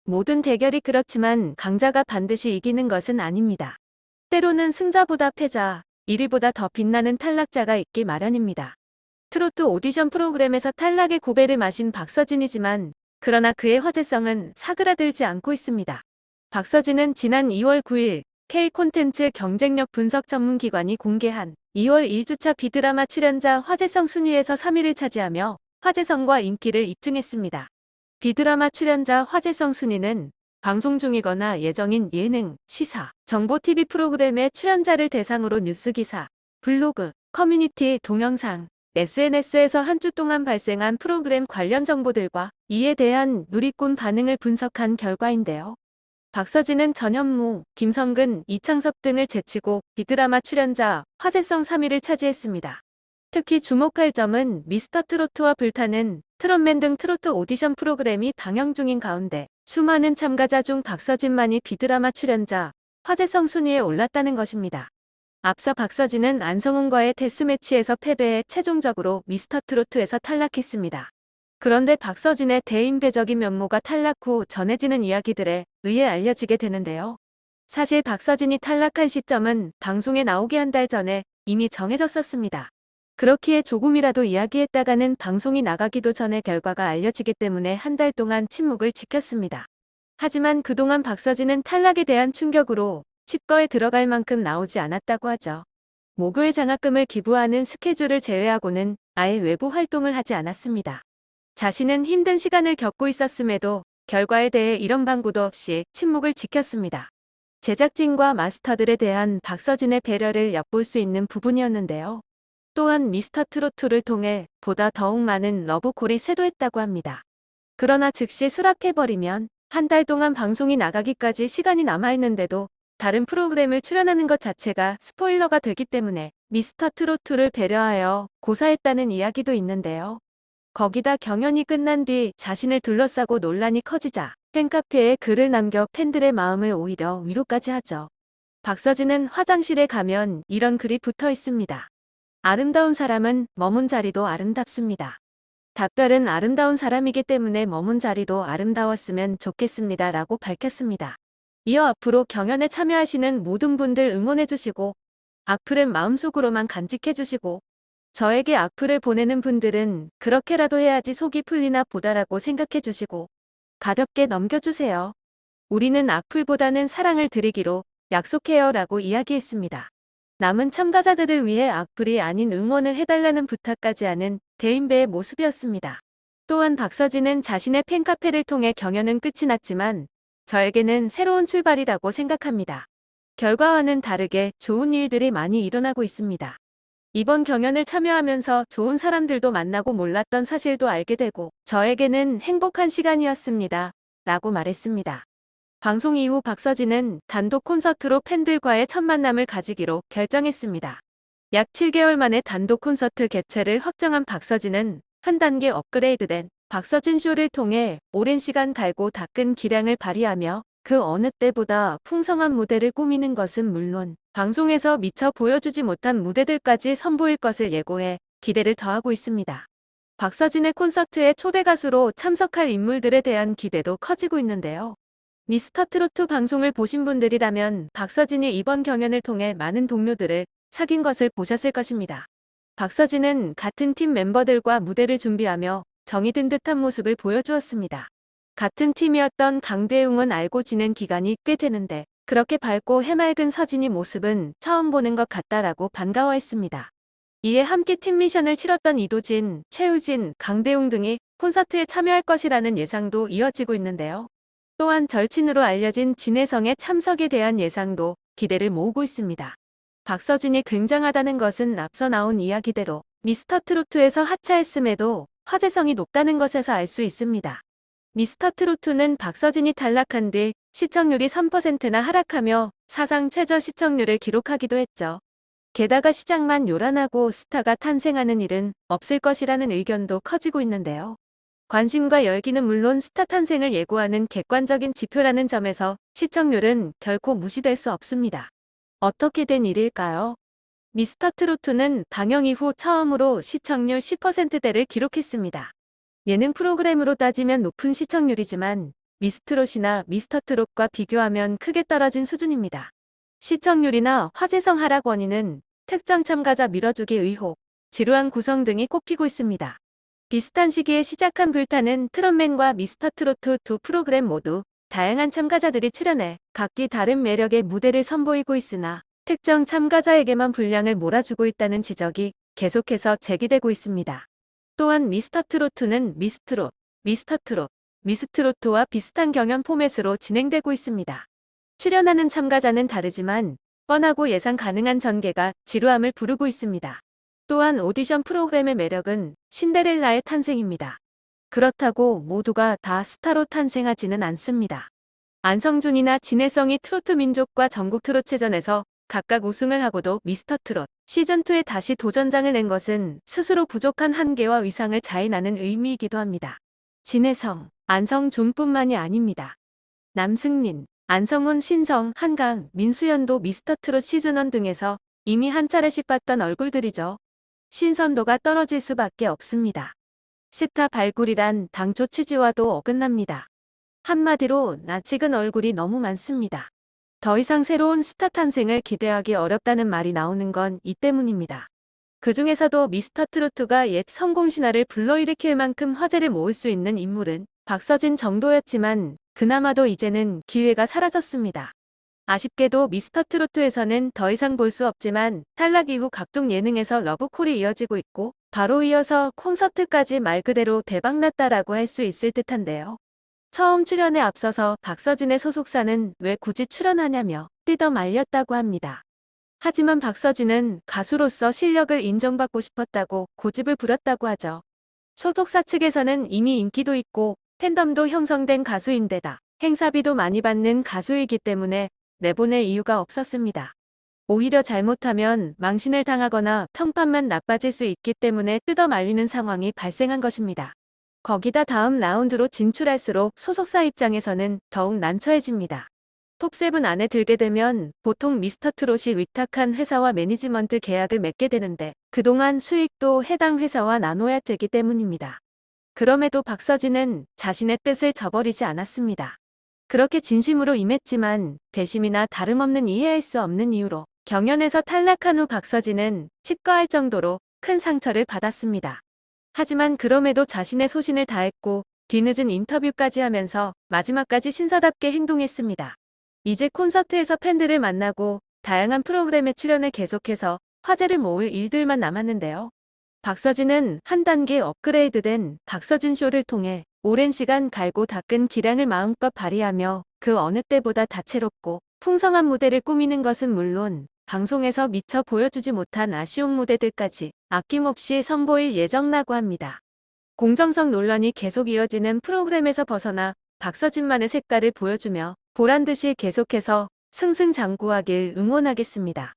모든 대결이 그렇지만 강자가 반드시 이기는 것은 아닙니다. 때로는 승자보다 패자, 1위보다 더 빛나는 탈락자가 있기 마련입니다. 트로트 오디션 프로그램에서 탈락의 고배를 마신 박서진이지만 그러나 그의 화제성은 사그라들지 않고 있습니다. 박서진은 지난 2월 9일 K콘텐츠 경쟁력 분석 전문기관이 공개한 2월 1주차 비드라마 출연자 화제성 순위에서 3위를 차지하며 화제성과 인기를 입증했습니다. 비드라마 출연자 화제성 순위는 방송 중이거나 예정인 예능, 시사, 정보 TV 프로그램의 출연자를 대상으로 뉴스기사, 블로그, 커뮤니티, 동영상, SNS에서 한 주 동안 발생한 프로그램 관련 정보들과 이에 대한 누리꾼 반응을 분석한 결과인데요. 박서진은 전현무, 김성근, 이창섭 등을 제치고 비드라마 출연자 화제성 3위를 차지했습니다. 특히 주목할 점은 미스터트로트와 불타는 트롯맨 등 트로트 오디션 프로그램이 방영 중인 가운데 수많은 참가자 중 박서진만이 비드라마 출연자 화제성 순위에 올랐다는 것입니다. 앞서 박서진은 안성훈과의 데스매치에서 패배해 최종적으로 미스터트로트에서 탈락했습니다. 그런데 박서진의 대인배적인 면모가 탈락 후 전해지는 이야기들에 의해 알려지게 되는데요. 사실 박서진이 탈락한 시점은 방송에 나오기 한 달 전에 이미 정해졌었습니다. 그렇기에 조금이라도 이야기했다가는 방송이 나가기도 전에 결과가 알려지기 때문에 한 달 동안 침묵을 지켰습니다. 하지만 그동안 박서진은 탈락에 대한 충격으로 칩거에 들어갈 만큼 나오지 않았다고 하죠. 모교의 장학금을 기부하는 스케줄을 제외하고는 아예 외부 활동을 하지 않았습니다. 자신은 힘든 시간을 겪고 있었음에도 결과에 대해 이런 방구도 없이 침묵을 지켰습니다. 제작진과 마스터들에 대한 박서진의 배려를 엿볼 수 있는 부분이었는데요. 또한 미스터트로트를 통해 보다 더욱 많은 러브콜이 쇄도했다고 합니다. 그러나 즉시 수락해버리면 한 달 동안 방송이 나가기까지 시간이 남아있는데도 다른 프로그램을 출연하는 것 자체가 스포일러가 되기 때문에 미스터트로트를 배려하여 고사했다는 이야기도 있는데요. 거기다 경연이 끝난 뒤 자신을 둘러싸고 논란이 커지자 팬카페에 글을 남겨 팬들의 마음을 오히려 위로까지 하죠. 박서진은 화장실에 가면 이런 글이 붙어 있습니다. 아름다운 사람은 머문 자리도 아름답습니다. 답별은 아름다운 사람이기 때문에 머문 자리도 아름다웠으면 좋겠습니다. 라고 밝혔습니다. 이어 앞으로 경연에 참여하시는 모든 분들 응원해주시고 악플은 마음속으로만 간직해주시고 저에게 악플을 보내는 분들은 그렇게라도 해야지 속이 풀리나 보다라고 생각해주시고 가볍게 넘겨주세요. 우리는 악플보다는 사랑을 드리기로 약속해요 라고 이야기했습니다. 남은 참가자들을 위해 악플이 아닌 응원을 해달라는 부탁까지 하는 대인배의 모습이었습니다. 또한 박서진은 자신의 팬카페를 통해 경연은 끝이 났지만 저에게는 새로운 출발이라고 생각합니다. 결과와는 다르게 좋은 일들이 많이 일어나고 있습니다. 이번 경연을 참여하면서 좋은 사람들도 만나고 몰랐던 사실도 알게 되고 저에게는 행복한 시간이었습니다. 라고 말했습니다. 방송 이후 박서진은 단독 콘서트로 팬들과의 첫 만남을 가지기로 결정했습니다. 약 7개월 만에 단독 콘서트 개최를 확정한 박서진은 한 단계 업그레이드된 박서진 쇼를 통해 오랜 시간 갈고 닦은 기량을 발휘하며 그 어느 때보다 풍성한 무대를 꾸미는 것은 물론 방송에서 미처 보여주지 못한 무대들까지 선보일 것을 예고해 기대를 더하고 있습니다. 박서진의 콘서트에 초대 가수로 참석할 인물들에 대한 기대도 커지고 있는데요. 미스터트로트 방송을 보신 분들이라면 박서진이 이번 경연을 통해 많은 동료들을 사귄 것을 보셨을 것입니다. 박서진은 같은 팀 멤버들과 무대를 준비하며 정이 든 듯한 모습을 보여주었습니다. 같은 팀이었던 강대웅은 알고 지낸 기간이 꽤 되는데 그렇게 밝고 해맑은 서진이 모습은 처음 보는 것 같다라고 반가워했습니다. 이에 함께 팀 미션을 치렀던 이도진, 최우진, 강대웅 등이 콘서트에 참여할 것이라는 예상도 이어지고 있는데요. 또한 절친으로 알려진 진혜성의 참석에 대한 예상도 기대를 모으고 있습니다. 박서진이 굉장하다는 것은 앞서 나온 이야기대로 미스터트로트에서 하차했음에도 화제성이 높다는 것에서 알 수 있습니다. 미스터트로트는 박서진이 탈락한 뒤 시청률이 3%나 하락하며 사상 최저 시청률을 기록하기도 했죠. 게다가 시장만 요란하고 스타가 탄생하는 일은 없을 것이라는 의견도 커지고 있는데요. 관심과 열기는 물론 스타 탄생을 예고하는 객관적인 지표라는 점에서 시청률은 결코 무시될 수 없습니다. 어떻게 된 일일까요? 미스터트로트는 방영 이후 처음으로 시청률 10%대를 기록했습니다. 예능 프로그램으로 따지면 높은 시청률이지만 미스트롯이나 미스터트롯과 비교하면 크게 떨어진 수준입니다. 시청률이나 화제성 하락 원인은 특정 참가자 밀어주기 의혹, 지루한 구성 등이 꼽히고 있습니다. 비슷한 시기에 시작한 불타는 트롯맨과 미스터트로트 두 프로그램 모두 다양한 참가자들이 출연해 각기 다른 매력의 무대를 선보이고 있으나 특정 참가자에게만 분량을 몰아주고 있다는 지적이 계속해서 제기되고 있습니다. 또한 미스터트로트는 미스트롯, 미스터트롯, 미스트로트와 비슷한 경연 포맷으로 진행되고 있습니다. 출연하는 참가자는 다르지만 뻔하고 예상 가능한 전개가 지루함을 부르고 있습니다. 또한 오디션 프로그램의 매력은 신데렐라의 탄생입니다. 그렇다고 모두가 다 스타로 탄생하지는 않습니다. 안성준이나 진혜성이 트로트 민족과 전국 트롯체전에서 각각 우승을 하고도 미스터트롯 시즌2에 다시 도전장을 낸 것은 스스로 부족한 한계와 위상을 자인하는 의미이기도 합니다. 진혜성, 안성준뿐만이 아닙니다. 남승린, 안성훈, 신성, 한강, 민수연도 미스터트롯 시즌1 등에서 이미 한 차례씩 봤던 얼굴들이죠. 신선도가 떨어질 수밖에 없습니다. 스타 발굴이란 당초 취지와도 어긋납니다. 한마디로 낯익은 얼굴이 너무 많습니다. 더 이상 새로운 스타 탄생을 기대하기 어렵다는 말이 나오는 건 이 때문입니다. 그 중에서도 미스터트로트가 옛 성공신화를 불러일으킬 만큼 화제를 모을 수 있는 인물은 박서진 정도였지만 그나마도 이제는 기회가 사라졌습니다. 아쉽게도 미스터트로트에서는 더 이상 볼 수 없지만 탈락 이후 각종 예능에서 러브콜이 이어지고 있고 바로 이어서 콘서트까지 말 그대로 대박났다라고 할 수 있을 듯한데요. 처음 출연에 앞서서 박서진의 소속사는 왜 굳이 출연하냐며 뜯어 말렸다고 합니다. 하지만 박서진은 가수로서 실력을 인정받고 싶었다고 고집을 부렸다고 하죠. 소속사 측에서는 이미 인기도 있고 팬덤도 형성된 가수인데다 행사비도 많이 받는 가수이기 때문에 내보낼 이유가 없었습니다. 오히려 잘못하면 망신을 당하거나 평판만 나빠질 수 있기 때문에 뜯어 말리는 상황이 발생한 것입니다. 거기다 다음 라운드로 진출할수록 소속사 입장에서는 더욱 난처해집니다. 톱7 안에 들게 되면 보통 미스터트롯이 위탁한 회사와 매니지먼트 계약을 맺게 되는데 그동안 수익도 해당 회사와 나눠야 되기 때문입니다. 그럼에도 박서진은 자신의 뜻을 저버리지 않았습니다. 그렇게 진심으로 임했지만 배심이나 다름없는 이해할 수 없는 이유로 경연에서 탈락한 후 박서진은 치과할 정도로 큰 상처를 받았습니다. 하지만 그럼에도 자신의 소신을 다했고 뒤늦은 인터뷰까지 하면서 마지막까지 신사답게 행동했습니다. 이제 콘서트에서 팬들을 만나고 다양한 프로그램에 출연을 계속해서 화제를 모을 일들만 남았는데요. 박서진은 한 단계 업그레이드된 박서진 쇼를 통해 오랜 시간 갈고 닦은 기량을 마음껏 발휘하며 그 어느 때보다 다채롭고 풍성한 무대를 꾸미는 것은 물론 방송에서 미처 보여주지 못한 아쉬운 무대들까지 아낌없이 선보일 예정이라고 합니다. 공정성 논란이 계속 이어지는 프로그램에서 벗어나 박서진만의 색깔을 보여주며 보란듯이 계속해서 승승장구하길 응원하겠습니다.